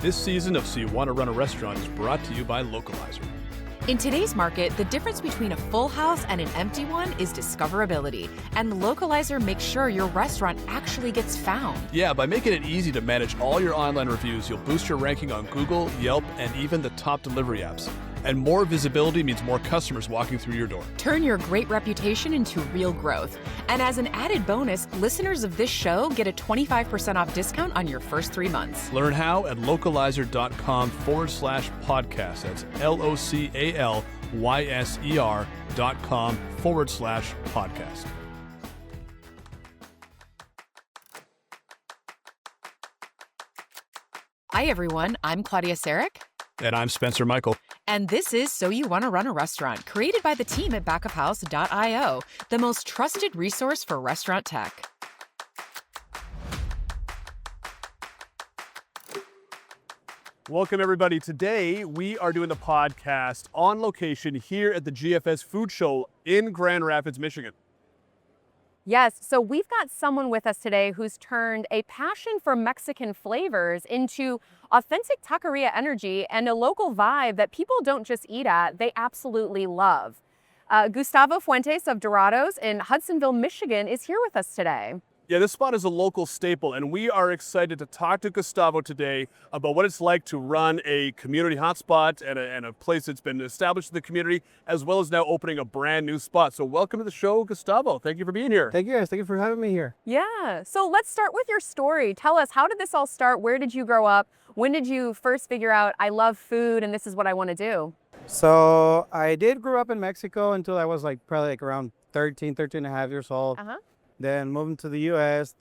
This season of So You Want to Run a Restaurant is brought to you by Localizer. In today's market, the difference between a full house and an empty one is discoverability, and Localizer makes sure your restaurant actually gets found. Yeah, by making it easy to manage all your online reviews, you'll boost your ranking on Google, Yelp, and even the top delivery apps. And more visibility means more customers walking through your door. Turn your great reputation into real growth. And as an added bonus, listeners of this show get a 25% off discount on your first 3 months. Learn how at localizer.com/podcast. That's LOCALYSER.com/podcast. Hi, everyone. I'm Claudia Sarek. And I'm Spencer Michael. And this is So You Want to Run a Restaurant, created by the team at backofhouse.io, the most trusted resource for restaurant tech. Welcome, everybody. Today, we are doing the podcast on location here at the GFS Food Show in Grand Rapids, Michigan. Yes, so we've got someone with us today who's turned a passion for Mexican flavors into authentic taqueria energy and a local vibe that people don't just eat at, they absolutely love. Gustavo Fuentes of Dorados in Hudsonville, Michigan is here with us today. Yeah, this spot is a local staple, and we are excited to talk to Gustavo today about what it's like to run a community hotspot and a place that's been established in the community, as well as now opening a brand new spot. So welcome to the show, Gustavo. Thank you for being here. Thank you guys. Thank you for having me here. Yeah, so let's start with your story. Tell us, how did this all start? Where did you grow up? When did you first figure out, I love food and this is what I want to do? So I did grow up in Mexico until I was probably around 13 and a half years old. Then moving to the U.S.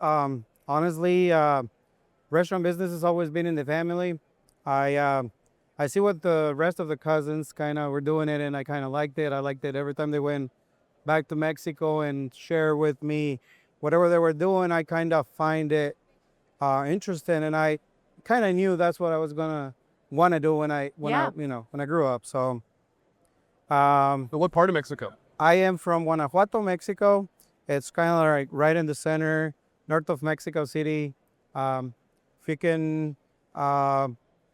Honestly, restaurant business has always been in the family. I see what the rest of the cousins kind of were doing it, and I kind of liked it. I liked it every time they went back to Mexico and share with me whatever they were doing. I kind of find it interesting, and I kind of knew that's what I was gonna want to do when I grew up. So, What part of Mexico? I am from Guanajuato, Mexico. It's kind of like right in the center, north of Mexico City. If you can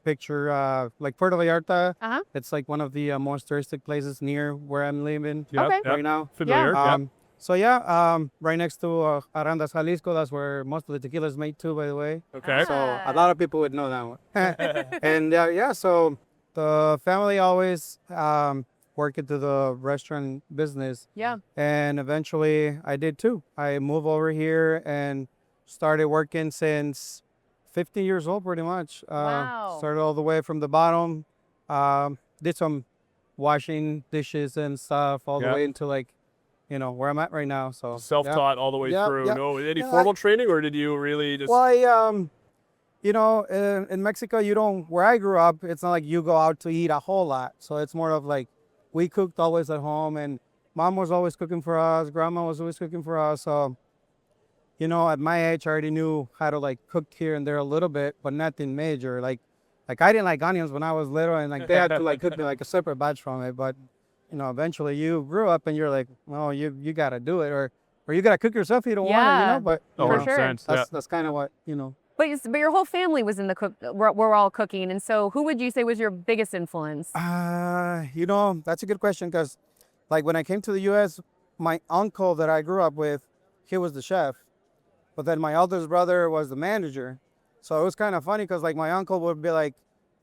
picture like Puerto Vallarta, it's like one of the most touristic places near where I'm living right now. Familiar. Right next to Arandas, Jalisco. That's where most of the tequila is made too, by the way. Okay. So a lot of people would know that one. And so the family always work into the restaurant business. Yeah. And eventually I did too. I moved over here and started working since 50 years old, pretty much. Wow. Started all the way from the bottom. Did some washing dishes and stuff all the way into where I'm at right now. So Self-taught all the way through. Yeah. No, any formal training, or did you really just? Well, in Mexico, where I grew up, it's not like you go out to eat a whole lot. So it's more of like, we cooked always at home, and mom was always cooking for us. Grandma was always cooking for us. So, at my age, I already knew how to cook here and there a little bit, but nothing major. Like I didn't like onions when I was little, and they had to cook me a separate batch from it. But, eventually you grew up and you're like, well, you got to do it, or you got to cook yourself if you don't want to, But for sure. That's kind of what, But your whole family was in the we're all cooking. And so who would you say was your biggest influence? That's a good question, because when I came to the U.S., my uncle that I grew up with, he was the chef. But then my eldest brother was the manager. So it was kind of funny because my uncle would be like,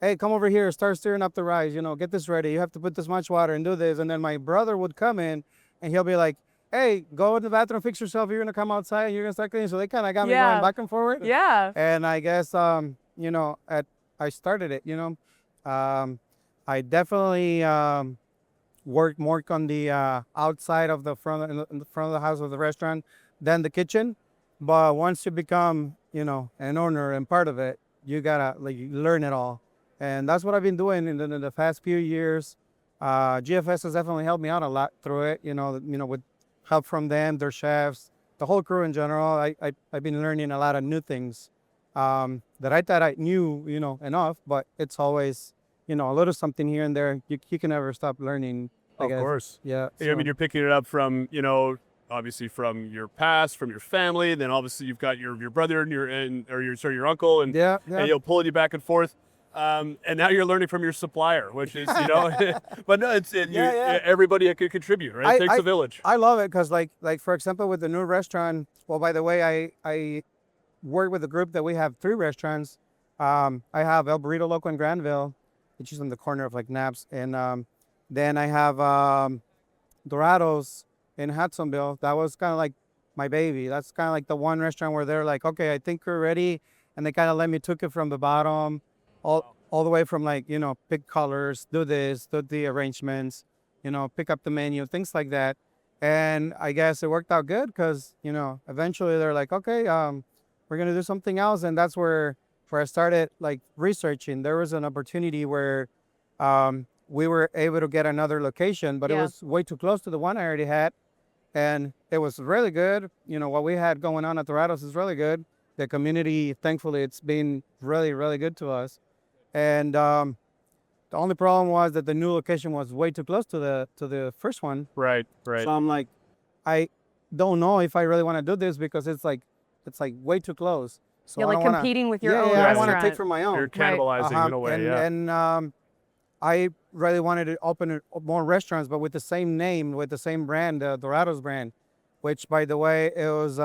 hey, come over here, start stirring up the rice, get this ready. You have to put this much water and do this. And then my brother would come in and he'll be like, hey, go in the bathroom, fix yourself. You're going to come outside and you're going to start cleaning. So they kind of got me going back and forward. Yeah. And I guess, I started it, I definitely worked more on the outside of the front of the house of the restaurant than the kitchen. But once you become, an owner and part of it, you got to learn it all. And that's what I've been doing in the past few years. GFS has definitely helped me out a lot through it, with help from them, their chefs, the whole crew in general. I've been learning a lot of new things that I thought I knew, enough, but it's always, a little something here and there. You can never stop learning. Of course. Yeah. So. I mean, you're picking it up from, obviously from your past, from your family. Then obviously you've got your brother and your uncle, and and pulling you back and forth. And now you're learning from your supplier, which is, you know, but no, everybody could contribute, right? It takes a village. I love it because like for example, with the new restaurant, well, by the way, I work with a group that we have 3 restaurants. I have El Burrito Loco in Granville, which is on the corner of like Naps. And then I have Dorados in Hudsonville. That was kind of like my baby. That's kind of like the one restaurant where they're like, okay, I think we're ready. And they kind of let me took it from the bottom, all the way from like, you know, pick colors, do this, do the arrangements, you know, pick up the menu, things like that. And I guess it worked out good because, you know, eventually they're like, okay, we're going to do something else. And that's where I started like researching. There was an opportunity where we were able to get another location, but it was way too close to the one I already had. And it was really good. You know, what we had going on at Dorados is really good. The community, thankfully, it's been really, really good to us. And the only problem was that the new location was way too close to the first one. Right. So I'm like, I don't know if I really want to do this because it's like way too close. So you're like competing with your own restaurant. restaurant. I want to take from my own. You're cannibalizing in a way, And I really wanted to open more restaurants, but with the same name, with the same brand, the Dorados brand, which, by the way, it was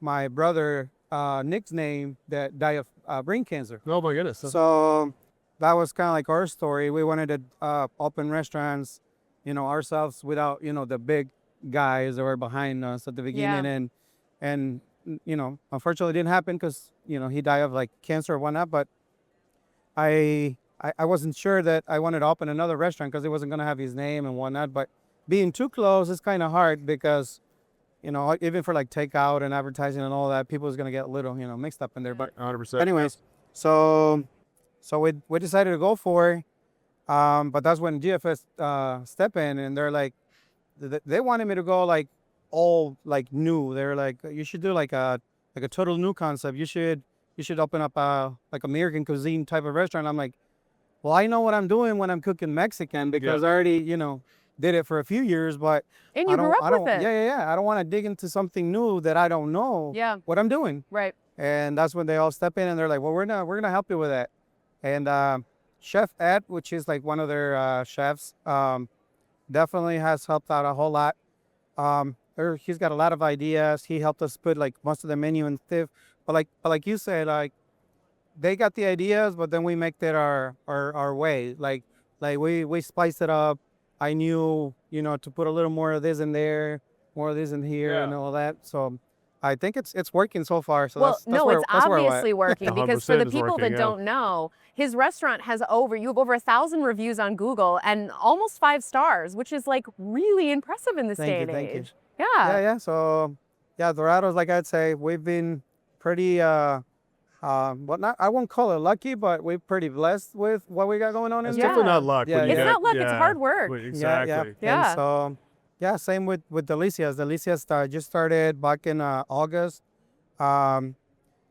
my brother Nick's name that died of brain cancer. Oh my goodness. So that was kind of like our story. We wanted to open restaurants, you know, ourselves without, you know, the big guys that were behind us at the beginning. And you know, unfortunately it didn't happen because, you know, he died of like cancer or whatnot. But I wasn't sure that I wanted to open another restaurant because it wasn't going to have his name and whatnot. But being too close is kind of hard because, you know, even for like takeout and advertising and all that, people is going to get a little, you know, mixed up in there. But 100%. anyways, so we decided to go for it. But that's when GFS step in, and they're like, they wanted me to go like all like new. They're like, you should do like a total new concept. You should open up a like American cuisine type of restaurant. I'm like, well, I know what I'm doing when I'm cooking Mexican because I already, you know, did it for a few years, but and you grew up with it. Yeah. I don't want to dig into something new that I don't know what I'm doing. Right. And that's when they all step in and they're like, well, we're gonna help you with that. And Chef Ed, which is like one of their chefs, definitely has helped out a whole lot. He's got a lot of ideas. He helped us put like most of the menu and stuff. But like you said, like they got the ideas, but then we make it our way. Like we spice it up. I knew, you know, to put a little more of this in there, more of this in here, and all that. So I think it's working so far. So well, that's it's obviously working because for the 100% people that don't know, his restaurant has over 1,000 reviews on Google and almost 5 stars, which is like really impressive in this day and Thank you. age. Yeah. Yeah. So Dorados, like I'd say, we've been pretty I won't call it lucky, but we're pretty blessed with what we got going on in It's there. definitely not luck. Yeah, when It's you not luck, get, it's hard work. Exactly. Yeah. And so, same with Delicias. Delicias just started back in August.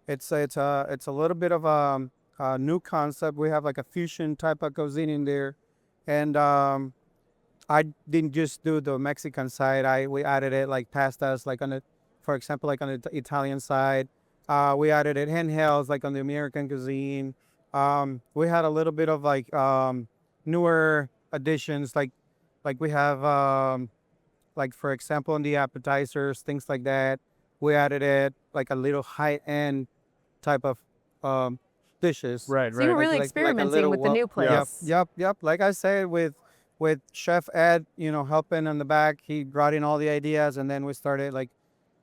It's a little bit of a new concept. We have like a fusion type of cuisine in there, and I didn't just do the Mexican side. We added it like pastas, like for example, like on the Italian side. We added it handhelds, like on the American cuisine. We had a little bit of like newer additions, like we have like for example in the appetizers, things like that. We added it like a little high-end type of dishes. Right. So you were really experimenting with the new place. Yep. Like I said, with Chef Ed, you know, helping in the back, he brought in all the ideas, and then we started like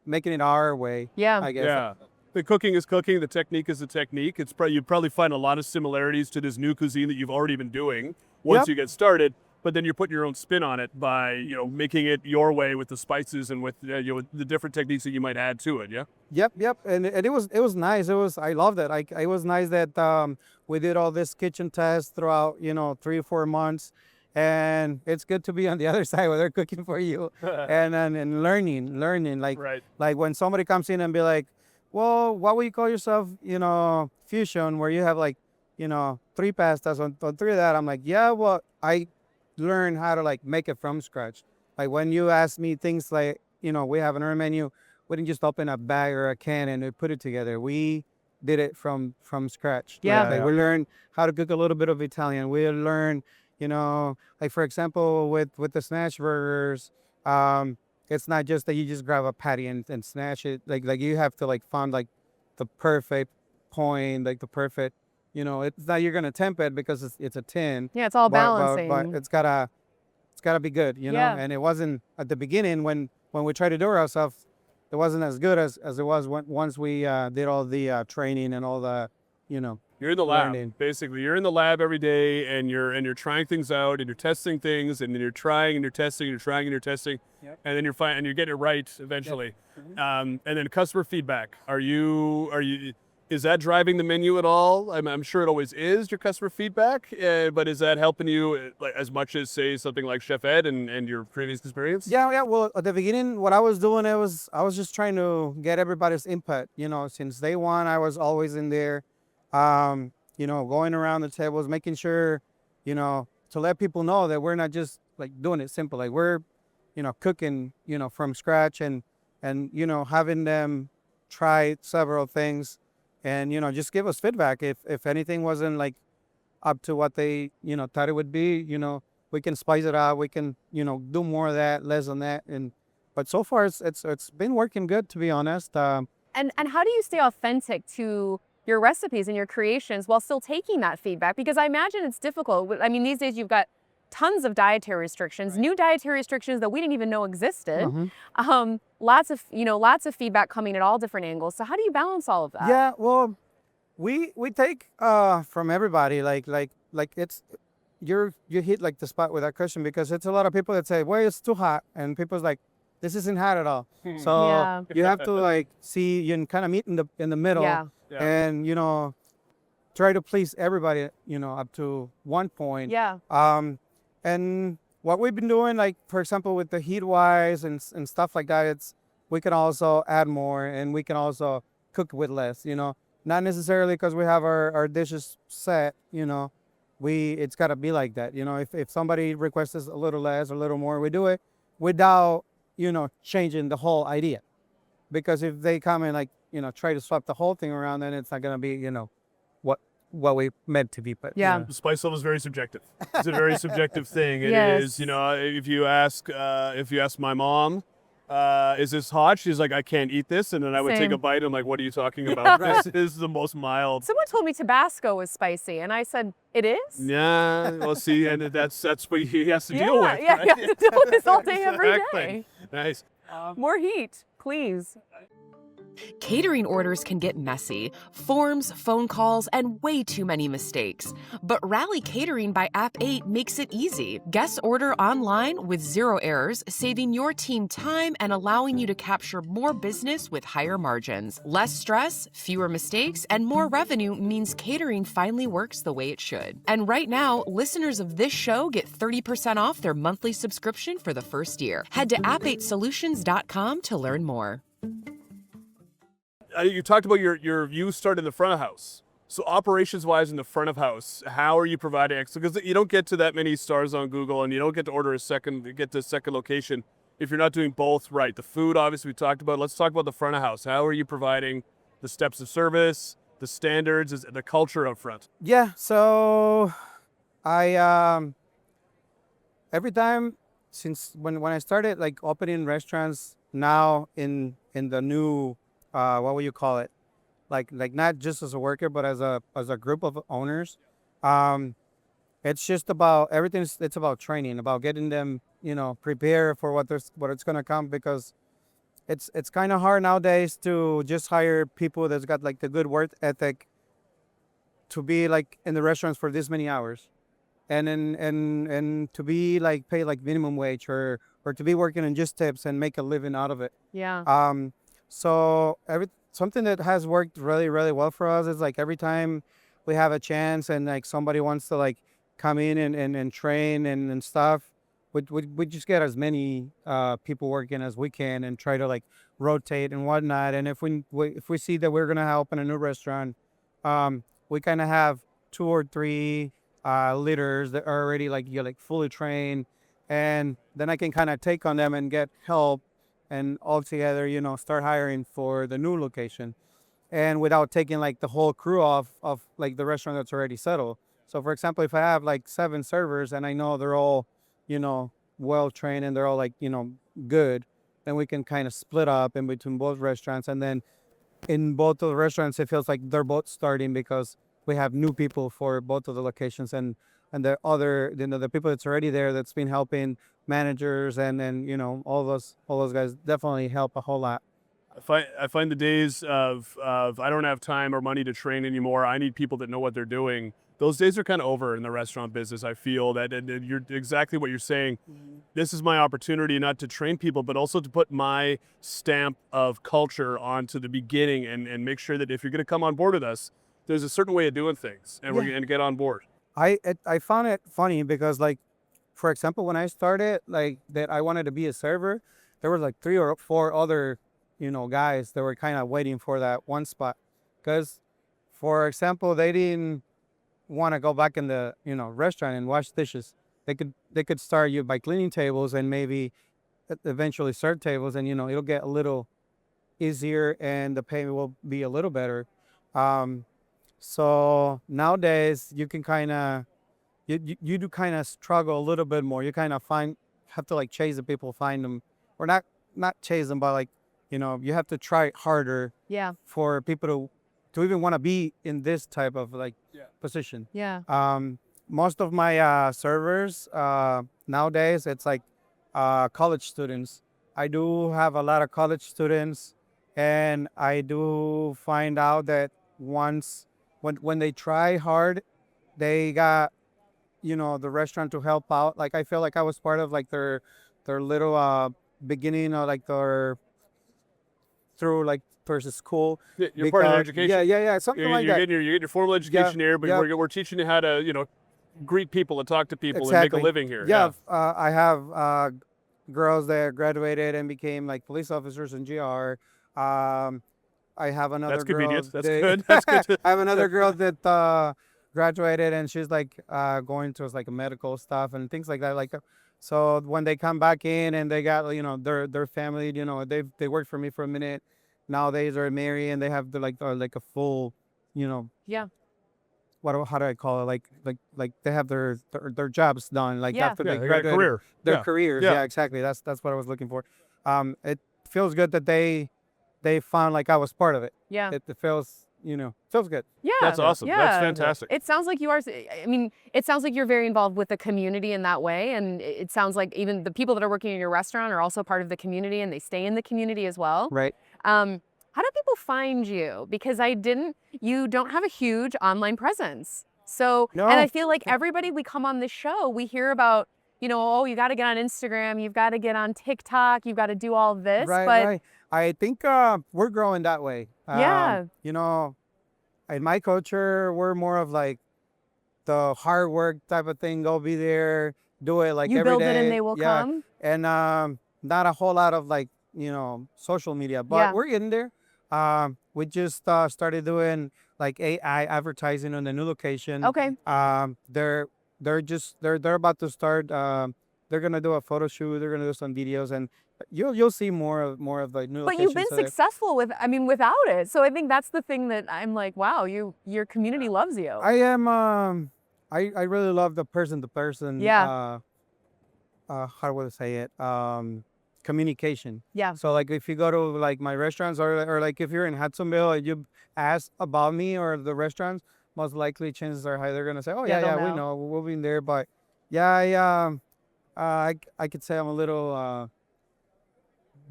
making it our way. Yeah. I guess. Yeah. The cooking is cooking. The technique is the technique. You'd probably find a lot of similarities to this new cuisine that you've already been doing once you get started. But then you're putting your own spin on it by, you know, making it your way with the spices and with the different techniques that you might add to it. Yeah. Yep. And it was nice. I loved it. It was nice that we did all this kitchen tests throughout, you know, 3 or 4 months. And it's good to be on the other side where they're cooking for you and learning. Like when somebody comes in and be like, well, what would you call yourself, you know, fusion, where you have like, you know, 3 pastas on 3 of that. I'm like, yeah, well, I learned how to like make it from scratch. Like when you ask me things like, you know, we have an our menu, we didn't just open a bag or a can and we put it together. We did it from scratch. Yeah. Like we learned how to cook a little bit of Italian. We learned, like for example, with the snatch burgers, it's not just that you just grab a patty and snatch it. Like you have to like find like the perfect point, like the perfect, it's not you're gonna temp it because it's a tin. Yeah, it's all But balancing. it's gotta be good, Yeah. And it wasn't at the beginning when we tried to do it ourselves. It wasn't as good as it was once we did all the training and all the, You're in the lab, learning. basically. You're in the lab every day, and you're trying things out, and you're testing things, and then you're trying and you're testing, and you're trying and you're testing, Yep. and then you're fine, and you're getting it right eventually. And then customer feedback. Is that driving the menu at all? I'm sure it always is, your customer feedback, but is that helping you like as much as say something like Chef Ed and your previous experience? Yeah. Well, at the beginning, what I was doing, I was just trying to get everybody's input. Since day one, I was always in there, going around the tables, making sure, to let people know that we're not just like doing it simple. Like we're, cooking, from scratch and having them try several things and, just give us feedback. If anything wasn't like up to what they, thought it would be, we can spice it up. We can, do more of that, less on that. But so far it's been working good, to be honest. And how do you stay authentic to your recipes and your creations while still taking that feedback? Because I imagine it's difficult. I mean, these days you've got tons of dietary restrictions, new dietary restrictions that we didn't even know existed. Lots of feedback coming at all different angles. So how do you balance all of that? Yeah, well, we take from everybody. Like it's you hit like the spot with that question because it's a lot of people that say, well, it's too hot, and people's like, this isn't hot at all. So Yeah. you have to like see you can kind of meet in the middle, Yeah. and try to please everybody, up to one point. Yeah. And what we've been doing, like for example, with the heat wise and stuff like that, we can also add more, and we can also cook with less. Not necessarily because we have our dishes set. It's got to be like that. If somebody requests us a little less, a little more, we do it without changing the whole idea. Because if they come and like try to swap the whole thing around, then it's not gonna be what we meant to be. But Yeah. The spice level is very subjective. It's a very subjective thing. It Yes. is, if you ask my mom, is this hot? She's like, I can't eat this. And then I would take Same. a bite. I'm like, what are you talking about? This is the most mild. Someone told me Tabasco was spicy, and I said, it is? Yeah, well, see, and that's what he has to deal with. Yeah, right? you have to deal with this all day, every Exactly. day. Nice. More heat, please. Catering orders can get messy, forms, phone calls, and way too many mistakes. But Rally Catering by App 8 makes it easy. Guests order online with 0 errors, saving your team time and allowing you to capture more business with higher margins. Less stress, fewer mistakes, and more revenue means catering finally works the way it should. And right now, listeners of this show get 30% off their monthly subscription for the first year. Head to app8solutions.com to learn more. You talked about you start in the front of house. So operations-wise in the front of house, how are you providing extra? Because you don't get to that many stars on Google, and you don't get to order a second location if you're not doing both right. The food, obviously, we talked about. Let's talk about the front of house. How are you providing the steps of service, the standards, the culture up front? Yeah. So I every time since when I started like opening restaurants now in the new what would you call it? Like not just as a worker, but as a group of owners. It's just about everything. It's about training, about getting them, prepared for what it's gonna come, because it's kind of hard nowadays to just hire people that's got like the good work ethic to be like in the restaurants for this many hours, and to be like paid like minimum wage or to be working in just tips and make a living out of it. Yeah. So something that has worked really, really well for us is like every time we have a chance and like somebody wants to like come in and train and stuff, we just get as many people working as we can and try to like rotate and whatnot. And if we see that we're gonna open a new restaurant, we kind of have 2 or 3 leaders that are already like fully trained, and then I can kind of take on them and get help, and all together, start hiring for the new location. and without taking like the whole crew off of like the restaurant that's already settled. So for example, if I have like 7 servers and I know they're all, you know, well trained and they're all like, you know, good, then we can kind of split up in between both restaurants. And then in both of the restaurants, it feels like they're both starting because we have new people for both of the locations, and the other, you know, the people that's already there that's been helping, managers and you know, all those guys definitely help a whole lot. I find the days of I don't have time or money to train anymore. I need people that know what they're doing. Those days are kind of over in the restaurant business. I feel that, and you're exactly what you're saying. This is my opportunity not to train people, but also to put my stamp of culture onto the beginning and make sure that if you're going to come on board with us, there's a certain way of doing things, and we're going to get on board. I found it funny because, like, for example, when I started, like, that I wanted to be a server, there was like 3 or 4 other, you know, guys that were kind of waiting for that one spot. Because, for example, they didn't want to go back in the, you know, restaurant and wash dishes. They could start you by cleaning tables and maybe eventually serve tables, and you know, it'll get a little easier and the payment will be a little better. So nowadays you can kind of you do kind of struggle a little bit more. You kind of have to like chase the people, find them, or not chase them, but like, you know, you have to try harder Yeah. for people to even want to be in this type of like position. Yeah. Most of my servers nowadays, it's like college students. I do have a lot of college students, and I do find out that once when they try hard, they got, you know, the restaurant to help out. Like I feel like I was part of like their little beginning, or like their through like towards school. Yeah, you're part of their education. Yeah, something You're, like you're that. getting your formal education here, but yeah. we're teaching you how to, you know, greet people and talk to people and Exactly. make a living here. Yeah, I have girls that graduated and became like police officers in GR. I have another That's girl. convenient. That's good. That's good. I have another girl that graduated, and she's like going towards like medical stuff and things like that. Like, so when they come back in and they got, you know, their family, you know, they worked for me for a minute. Nowadays they're married and they have like a full, you know. Yeah. How do I call it? Like they have their jobs done. Like Yeah. after Yeah, they they got a graduated, career. their Yeah. careers. Yeah. Yeah, exactly. That's what I was looking for. It feels good that they found like I was part of it. Yeah. It feels, you know, feels good. Yeah. That's awesome. Yeah. That's fantastic. It sounds like you are, I mean, it sounds like you're very involved with the community in that way. And it sounds like even the people that are working in your restaurant are also part of the community, and they stay in the community as well. Right. How do people find you? Because you don't have a huge online presence. So, No. and I feel like everybody we come on this show, we hear about, you know, oh, you got to get on Instagram, you've got to get on TikTok, you've got to do all this. Right. But Right. I think we're growing that way. Yeah. You know, in my culture, we're more of like the hard work type of thing. Go be there, do it like you every build it day. and they will Yeah. come. And not a whole lot of like, you know, social media, but Yeah. we're getting there. We just started doing like AI advertising on the new location. Okay. They're about to start. They're gonna do a photo shoot. They're gonna do some videos, and you'll see more of the new. But you've been locations that successful without it. So I think that's the thing that I'm like, wow, your community loves you. I am. I really love the person to person. Yeah. How would I say it? Communication. Yeah. So like if you go to like my restaurants, or like if you're in Hudsonville and you ask about me or the restaurants, most likely chances are high they're gonna say, oh Yeah, yeah, they'll we know, we'll be in there. But yeah, I could say I'm a little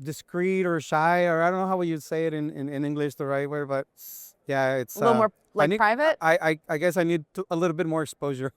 discreet or shy, or I don't know how you'd say it in English the right way, but yeah, it's A little more like need- private. I guess I need a little bit more exposure.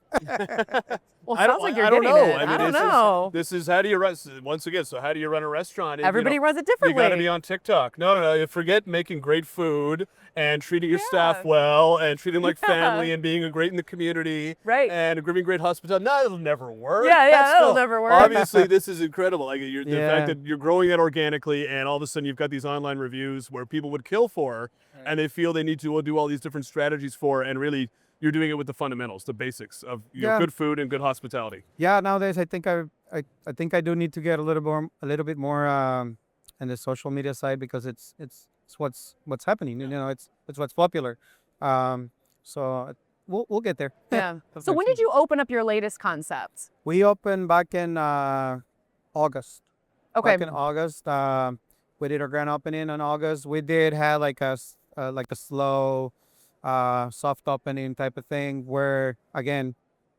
Well, I it don't- sounds like you're I don't getting know. it. I mean, I don't this is- know. This is how do you run, once again, so how do you run a restaurant? And, Everybody runs it you differently. got to be on TikTok. No. You forget making great food and treating your staff Yeah. well and treating them like Yeah. family and being great in the community. Right. And giving great hospitality. No, it'll never work. Yeah, That's that'll still- never work. Obviously, this is incredible. Like the Yeah. fact that you're growing it organically, and all of a sudden you've got these online reviews where people would kill for, and they feel they need to do all these different strategies for, and really you're doing it with the fundamentals, the basics of Yeah. good food and good hospitality. Yeah, nowadays I think I do need to get a little bit more in the social media side, because it's what's happening. You know, it's what's popular. So we'll get there. Yeah. So when did you open up your latest concept? We opened back in August. Okay. Back in August, we did our grand opening in August. We did have like a slow, soft opening type of thing where again,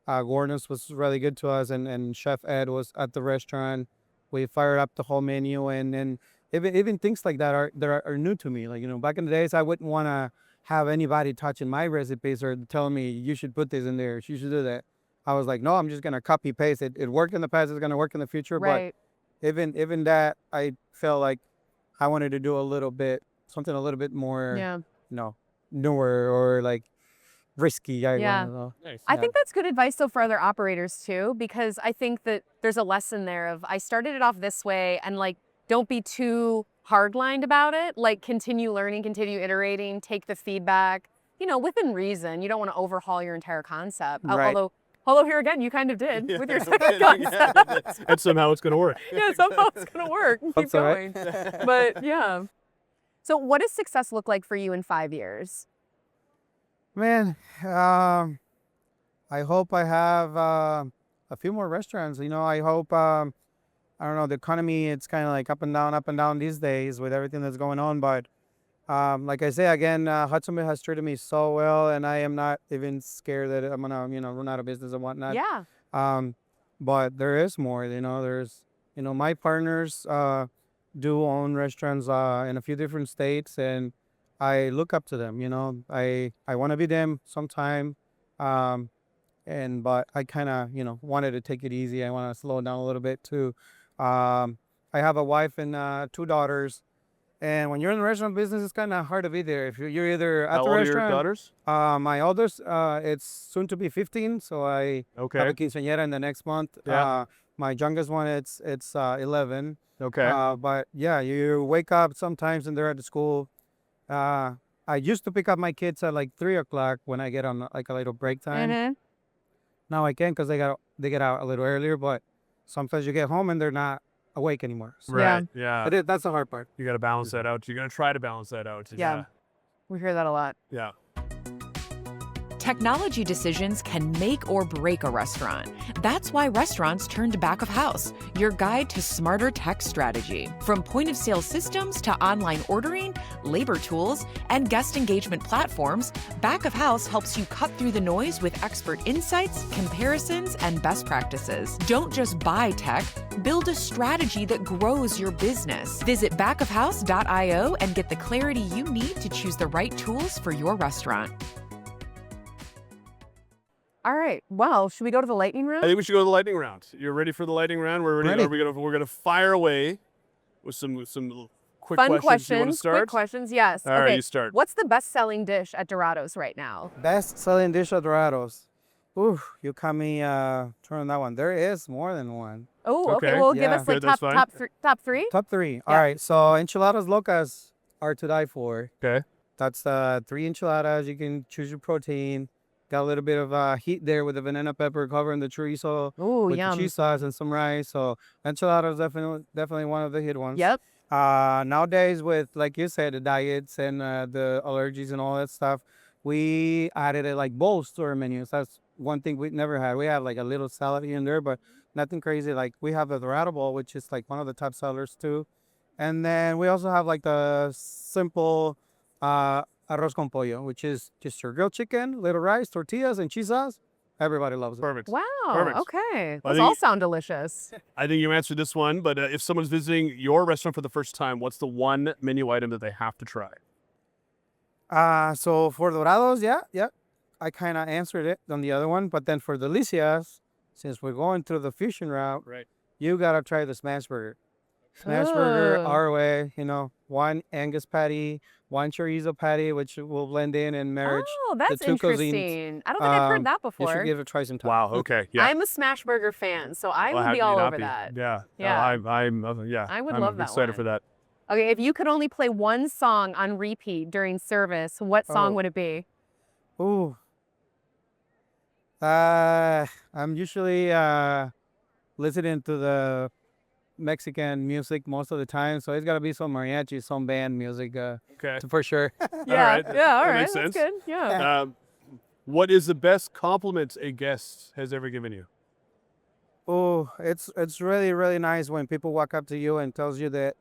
Gordon's was really good to us, and Chef Ed was at the restaurant. We fired up the whole menu, and even things like that are new to me. Like, you know, back in the days, I wouldn't want to have anybody touching my recipes or telling me you should put this in there, you should do that. I was like, no, I'm just gonna copy paste it. It worked in the past, it's gonna work in the future. Right. But even that, I felt like I wanted to do something a little bit more, Yeah. you know, newer or like risky. Yeah. Know. Nice. I think that's good advice though for other operators too, because I think that there's a lesson there of I started it off this way, and like don't be too hardlined about it. Like continue learning, continue iterating, take the feedback, you know, within reason. You don't want to overhaul your entire concept. Right. Although here again, you kind of did with your Yeah, second concept. and somehow it's going to work. Yeah, somehow it's going to work. Keep That's all going. right. But yeah. So what does success look like for you in 5 years? Man, I hope I have a few more restaurants. You know, I hope, I don't know, the economy, it's kind of like up and down these days with everything that's going on. But like I say, again, Hudson Bay has treated me so well, and I am not even scared that I'm going to, you know, run out of business and whatnot. Yeah. But there is more, you know, my partners do own restaurants in a few different states, and I look up to them, you know. I want to be them sometime. But I kind of, you know, wanted to take it easy. I want to slow down a little bit too. I have a wife and 2 daughters. And when you're in the restaurant business, it's kind of hard to be there. If you're either at How the old restaurant. are your daughters? My oldest, it's soon to be 15, so I have a Okay. quinceañera in the next month. Yeah. My youngest one, it's 11. Okay. But yeah, you wake up sometimes and they're at the school. I used to pick up my kids at like 3 o'clock when I get on like a little break time. Mm-hmm. Now I can because they get out a little earlier, but sometimes you get home and they're not awake anymore. So Right. Yeah. that's the hard part. You got to balance that out. You're going to try to balance that out. Yeah. We hear that a lot. Yeah. Technology decisions can make or break a restaurant. That's why restaurants turn to Back of House, your guide to smarter tech strategy. From point-of-sale systems to online ordering, labor tools, and guest engagement platforms, Back of House helps you cut through the noise with expert insights, comparisons, and best practices. Don't just buy tech, build a strategy that grows your business. Visit backofhouse.io and get the clarity you need to choose the right tools for your restaurant. All right. Well, should we go to the lightning round? I think we should go to the lightning round. You're ready for the lightning round? We're ready. Ready. We're gonna fire away with some quick Fun questions. You want to start? Quick questions. Yes. All right, okay. you start. What's the best-selling dish at Dorados right now? Best-selling dish at Dorados. Ooh, you caught me turning that one. There is more than one. Oh, okay. Okay. Well, give Yeah. us like Good, that's fine. top three. Top 3. Yeah. All right, so enchiladas locas are to die for. Okay. That's 3 enchiladas. You can choose your protein. Got a little bit of heat there with the banana pepper covering the chorizo Ooh, with yum. the cheese sauce and some rice. So enchiladas definitely one of the hit ones. Yep. Nowadays with, like you said, the diets and the allergies and all that stuff, we added it like bowls to our menus. That's one thing we never had. We have like a little salad here and there, but nothing crazy. Like we have the Dorado bowl, which is like one of the top sellers too. And then we also have like the simple arroz con pollo, which is just your grilled chicken, little rice, tortillas, and cheese sauce. Everybody loves it. Perfect. Wow. Perfect. Okay. I Those think- all sound delicious. I think you answered this one, but if someone's visiting your restaurant for the first time, what's the one menu item that they have to try? So for Dorados, yeah, I kind of answered it on the other one. But then for Delicias, since we're going through the fusion route, Right. you gotta try the smash burger. Smash burger Oh. our way, you know, one Angus patty, one chorizo patty, which will blend in and marriage. Oh, that's two cuisines. interesting. I don't think I've heard that You before. should give it a try sometime. Wow. Okay. Yeah. I'm a smash burger fan, so I Well, would how be can you all not over be? that. Yeah. Yeah. Yeah. I would I'm love that excited one. for that. Okay, if you could only play one song on repeat during service, what song Oh. would it be? Ooh. I'm usually listening to Mexican music most of the time, so it's got to be some mariachi, some band music, Okay. for sure. Yeah, right. yeah, all That right, makes that's sense. good. Yeah. What is the best compliment a guest has ever given you? Oh, it's really really nice when people walk up to you and tells you that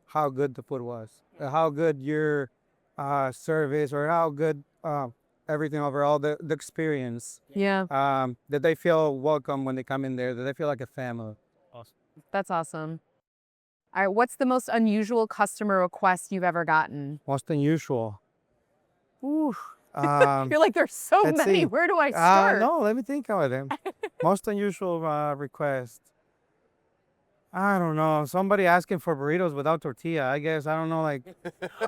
how good the food was, how good your service, or how good everything overall, the experience. Yeah, That they feel welcome when they come in there, that they feel like a family. that's awesome. All right, what's the most unusual customer request you've ever gotten? Most unusual. Ooh, Um, you're like, there's so let's many. see. Where do I start? No, let me think about them. Most unusual request. I don't know. Somebody asking for burritos without tortilla. I guess I don't know. Like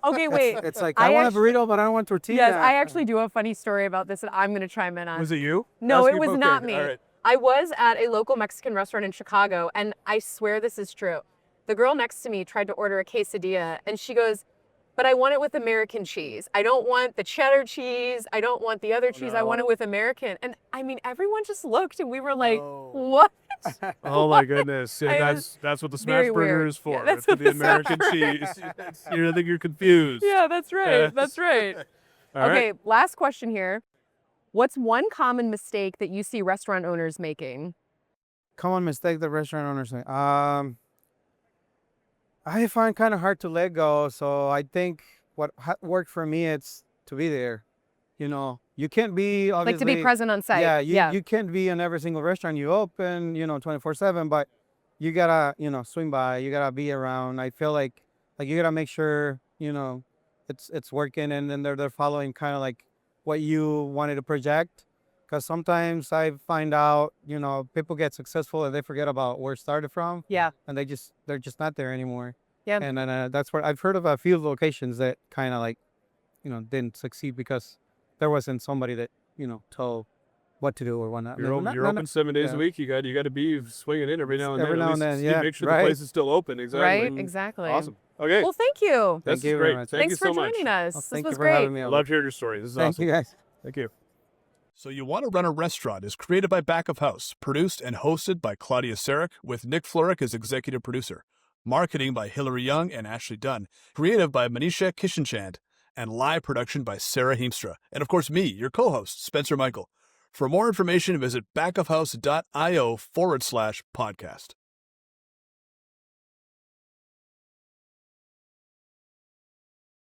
Okay, wait. it's like I I want actually- a burrito, but I don't want tortilla. Yes, I actually do have a funny story about this that I'm going to chime in on. Was it you? No, Asking it was for- not okay, me. All right. I was at a local Mexican restaurant in Chicago, and I swear this is true. The girl next to me tried to order a quesadilla, and she goes, but I want it with American cheese. I don't want the cheddar cheese. I don't want the other cheese. I want no. it with American. And I mean, everyone just looked, and we were like, No. what? Oh my goodness! Yeah, I that's what the very smash burger weird. is for. Yeah, that's it's for what the the American cheese. I think you're confused. Yeah, that's right. Yes. That's right. All right. Okay, last question here. What's one common mistake that you see restaurant owners making? Common mistake the restaurant owners make. I find kind of hard to let go. So I think what worked for me, it's to be there. You know, you can't be Like obviously to be present on site. Yeah, you can't be in every single restaurant you open, 24/7, but you gotta, swing by, you gotta be around. I feel like you gotta make sure, it's working, and then they're following kind of like what you wanted to project. Because sometimes I find out, people get successful and they forget about where it started from, Yeah. and they're just not there anymore. Yeah. And then that's where I've heard of a few locations that kind of like, didn't succeed because there wasn't somebody that, told what to do or whatnot. You're, Not- you're not- open 7 days yeah. a week. You got to be swinging in every now and then. Every at now and least then, see- yeah, Make sure right. the place is still open. Exactly. Right? Exactly. Awesome. Okay. Well, thank you. This Thank you is very great. much. Thank Thanks you for so much. joining us. Oh, This thank was you for great. having me I over. love hearing your story. This is Thank awesome. you guys. Thank you. So You Want to Run a Restaurant is created by Back of House, produced and hosted by Claudia Sarek, with Nick Florick as executive producer. Marketing by Hillary Young and Ashley Dunn. Creative by Manisha Kishenchand. And live production by Sarah Heemstra. And of course me, your co-host, Spencer Michael. For more information, visit backofhouse.io/podcast.